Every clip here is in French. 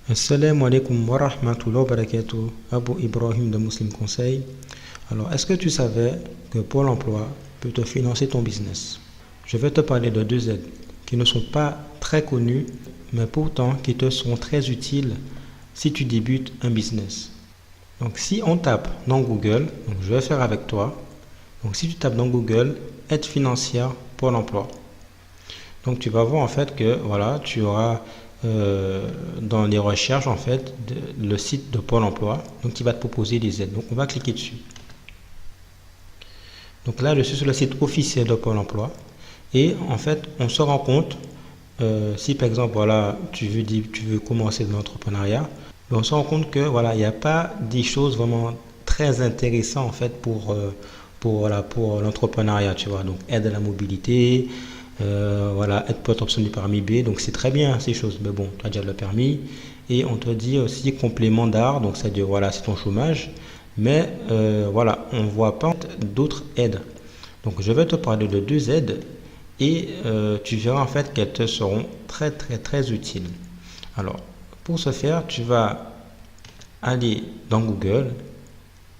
Assalamu alaikum wa rahmatullahi wa barakatuh. Abu Ibrahim de Muslim Conseil. Alors, est-ce que tu savais que Pôle emploi peut te financer ton business? Je vais te parler de deux aides qui ne sont pas très connues, mais pourtant qui te sont très utiles si tu débutes un business. Donc, si on tape dans Google, donc je vais faire avec toi. Donc, si tu tapes dans Google, aide financière Pôle emploi. Donc, tu vas voir en fait que voilà, tu auras dans les recherches en fait le site de Pôle emploi, donc qui va te proposer des aides. Donc, on va cliquer dessus. Donc là, je suis sur le site officiel de Pôle emploi et en fait, on se rend compte si par exemple voilà, tu veux commencer de l'entrepreneuriat, on se rend compte que voilà, il n'y a pas des choses vraiment très intéressantes en fait pour l'entrepreneuriat, tu vois. Donc aide à la mobilité, voilà, aide pour obtenir du permis B, donc c'est très bien ces choses, mais bon, tu as déjà le permis. Et on te dit aussi complément d'art, donc c'est-à-dire voilà, c'est ton chômage, mais voilà, on ne voit pas d'autres aides. Donc je vais te parler de deux aides et tu verras en fait qu'elles te seront très utiles. Alors, pour ce faire, tu vas aller dans Google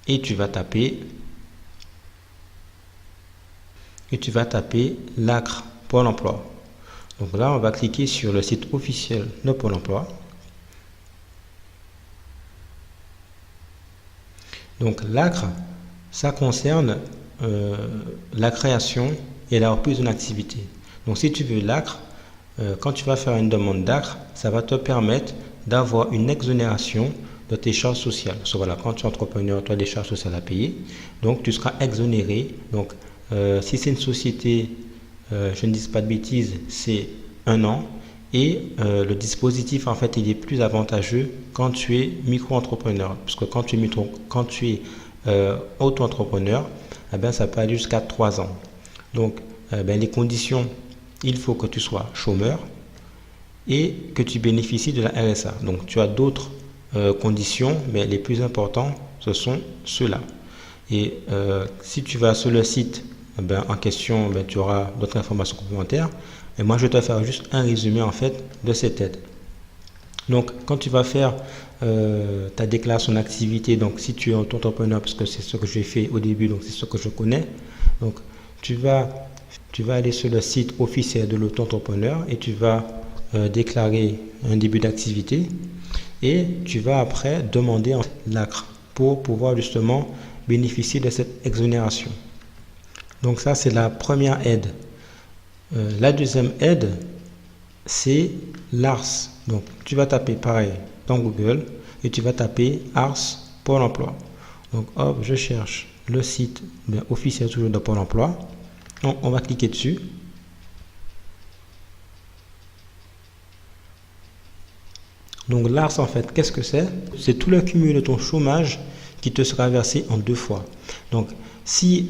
et tu vas taper l'ACRE Pôle emploi. Donc là, on va cliquer sur le site officiel de Pôle emploi. Donc l'ACRE, ça concerne la création et la reprise d'une activité. Donc si tu veux l'ACRE, quand tu vas faire une demande d'ACRE, ça va te permettre d'avoir une exonération de tes charges sociales. Parce que voilà, quand tu es entrepreneur, tu as des charges sociales à payer. Donc tu seras exonéré. Donc si c'est une société, je ne dis pas de bêtises, c'est 1 an. Et le dispositif, en fait, il est plus avantageux quand tu es micro-entrepreneur. Parce que quand tu es auto-entrepreneur, eh ben, ça peut aller jusqu'à 3 ans. Donc, les conditions, il faut que tu sois chômeur et que tu bénéficies de la RSA. Donc, tu as d'autres conditions, mais les plus importants, ce sont ceux-là. Et si tu vas sur le site en question, tu auras d'autres informations complémentaires. Et moi, je vais te faire juste un résumé en fait de cette aide. Donc, quand tu vas faire ta déclaration d'activité, donc si tu es auto-entrepreneur, parce que c'est ce que j'ai fait au début, donc c'est ce que je connais. Donc, tu vas aller sur le site officiel de l'auto-entrepreneur et tu vas déclarer un début d'activité et tu vas après demander l'ACRE pour pouvoir justement bénéficier de cette exonération. Donc ça, c'est la première aide. La deuxième aide, c'est l'ARS. Donc, tu vas taper pareil dans Google et tu vas taper ARS Pôle emploi. Donc, hop, je cherche le site officiel toujours de Pôle emploi. Donc, on va cliquer dessus. Donc, l'ARS, en fait, qu'est-ce que c'est? C'est tout le cumul de ton chômage qui te sera versé en 2 fois. Donc, si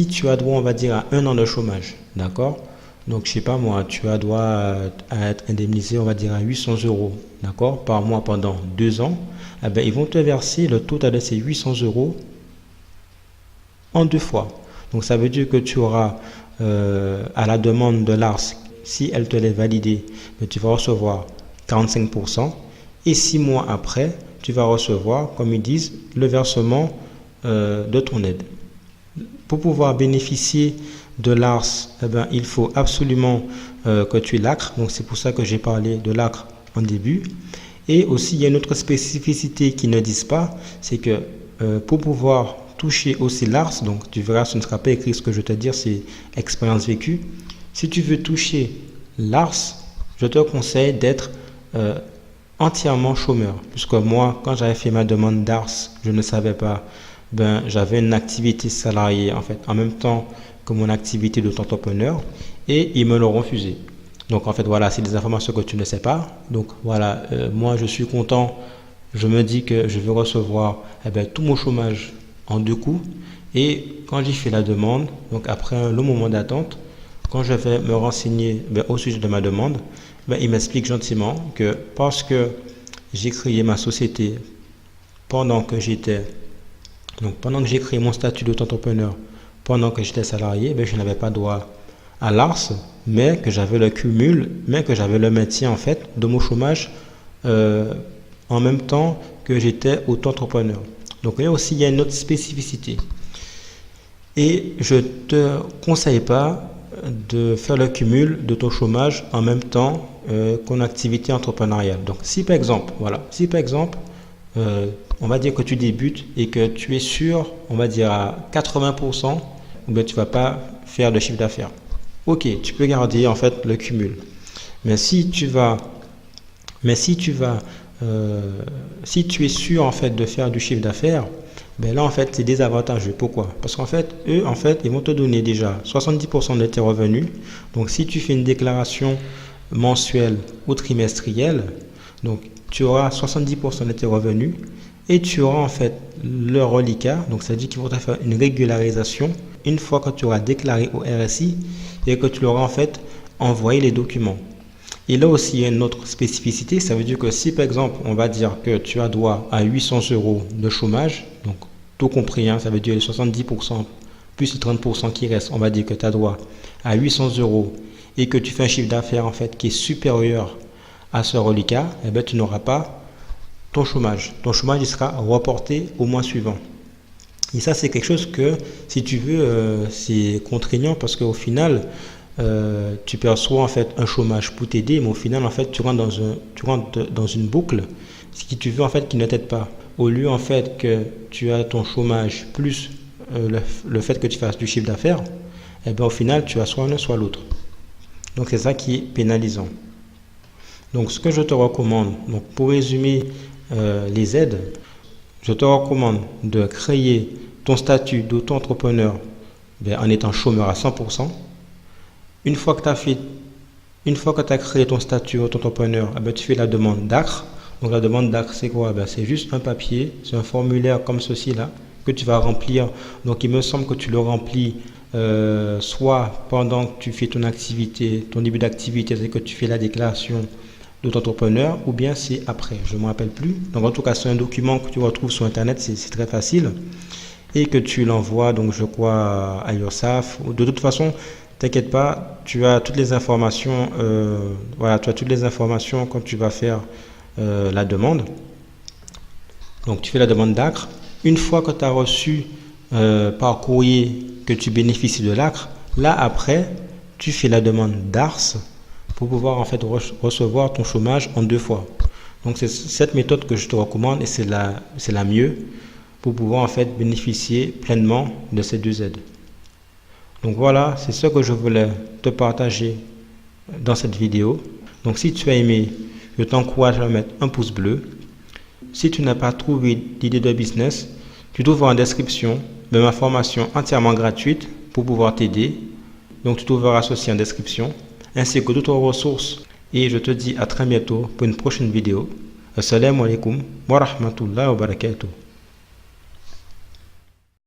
tu as droit, on va dire, à 1 an de chômage, d'accord? Donc, je sais pas moi, tu as droit à être indemnisé, on va dire, à 800 €, d'accord, par mois pendant 2 ans. Eh bien, ils vont te verser le total de ces 800 € en 2 fois. Donc, ça veut dire que tu auras, à la demande de l'ARS, si elle te l'est validée, tu vas recevoir 45%. Et 6 mois après, tu vas recevoir, comme ils disent, le versement de ton aide. Pour pouvoir bénéficier de l'ARS, il faut absolument que tu aies l'ACRE. Donc, c'est pour ça que j'ai parlé de l'ACRE en début. Et aussi, il y a une autre spécificité qu'ils ne disent pas, c'est que pour pouvoir toucher aussi l'ARS, donc tu verras, ce ne sera pas écrit, ce que je vais te dire, c'est expérience vécue. Si tu veux toucher l'ARS, je te conseille d'être entièrement chômeur. Puisque moi, quand j'avais fait ma demande d'ARS, je ne savais pas. J'avais une activité salariée en fait en même temps que mon activité d'auto-entrepreneur et ils me l'ont refusé. Donc en fait voilà, c'est des informations que tu ne sais pas. Donc voilà, moi je suis content, je me dis que je vais recevoir tout mon chômage en 2 coups. Et quand j'ai fait la demande, donc après un long moment d'attente, quand je vais me renseigner au sujet de ma demande, il m'explique gentiment que parce que j'ai créé ma société pendant que j'ai créé mon statut d'auto-entrepreneur, pendant que j'étais salarié, je n'avais pas droit à l'ARS, mais que j'avais le cumul, mais que j'avais le maintien en fait de mon chômage en même temps que j'étais auto-entrepreneur. Donc là aussi, il y a une autre spécificité. Et je ne te conseille pas de faire le cumul de ton chômage en même temps qu'une activité entrepreneuriale. Donc si par exemple, on va dire que tu débutes et que tu es sûr, on va dire à 80%, ou bien tu vas pas faire de chiffre d'affaires. Ok, tu peux garder en fait le cumul. Mais si tu es sûr en fait de faire du chiffre d'affaires, ben là en fait c'est désavantageux. Pourquoi? Parce qu'en fait eux en fait ils vont te donner déjà 70% de tes revenus. Donc si tu fais une déclaration mensuelle ou trimestrielle, donc tu auras 70% de tes revenus et tu auras en fait le reliquat. Donc ça veut dire qu'ils vont te faire une régularisation une fois que tu auras déclaré au RSI et que tu leur auras en fait envoyé les documents. Et là aussi, il y a une autre spécificité. Ça veut dire que si, par exemple, on va dire que tu as droit à 800 € de chômage, donc tout compris, hein, ça veut dire les 70% plus les 30% qui restent, on va dire que tu as droit à 800 € et que tu fais un chiffre d'affaires en fait qui est supérieur à ce reliquat, eh bien, tu n'auras pas ton chômage. Ton chômage il sera reporté au mois suivant. Et ça, c'est quelque chose que, si tu veux, c'est contraignant parce qu'au final, tu perçois en fait un chômage pour t'aider, mais au final en fait tu rentres dans une boucle, ce qui tu veux en fait qui ne t'aide pas. Au lieu en fait que tu as ton chômage plus le fait que tu fasses du chiffre d'affaires, et bien au final tu as soit l'un soit l'autre. Donc c'est ça qui est pénalisant. Donc ce que je te recommande, donc pour résumer les aides, je te recommande de créer ton statut d'auto-entrepreneur en étant chômeur à 100%. Une fois que tu as créé ton statut auto-entrepreneur, tu fais la demande d'ACRE. Donc la demande d'ACRE, c'est quoi? C'est juste un papier, c'est un formulaire comme ceci là que tu vas remplir. Donc il me semble que tu le remplis soit pendant que tu fais ton activité, ton début d'activité, c'est que tu fais la déclaration d'auto-entrepreneur, ou bien c'est après, je ne me rappelle plus. Donc en tout cas, c'est un document que tu retrouves sur internet, c'est très facile. Et que tu l'envoies, donc je crois à URSSAF. De toute façon, t'inquiète pas, tu as toutes les informations, quand tu vas faire la demande. Donc tu fais la demande d'ACRE. Une fois que tu as reçu par courrier que tu bénéficies de l'ACRE, là après, tu fais la demande d'ARS pour pouvoir en fait recevoir ton chômage en 2 fois. Donc c'est cette méthode que je te recommande et c'est la mieux pour pouvoir en fait bénéficier pleinement de ces 2 aides. Donc voilà, c'est ce que je voulais te partager dans cette vidéo. Donc si tu as aimé, je t'encourage à mettre un pouce bleu. Si tu n'as pas trouvé d'idée de business, tu trouveras en description de ma formation entièrement gratuite pour pouvoir t'aider. Donc tu trouveras ceci en description, ainsi que d'autres ressources. Et je te dis à très bientôt pour une prochaine vidéo. Assalamu alaikum wa rahmatullahi wa barakatuh.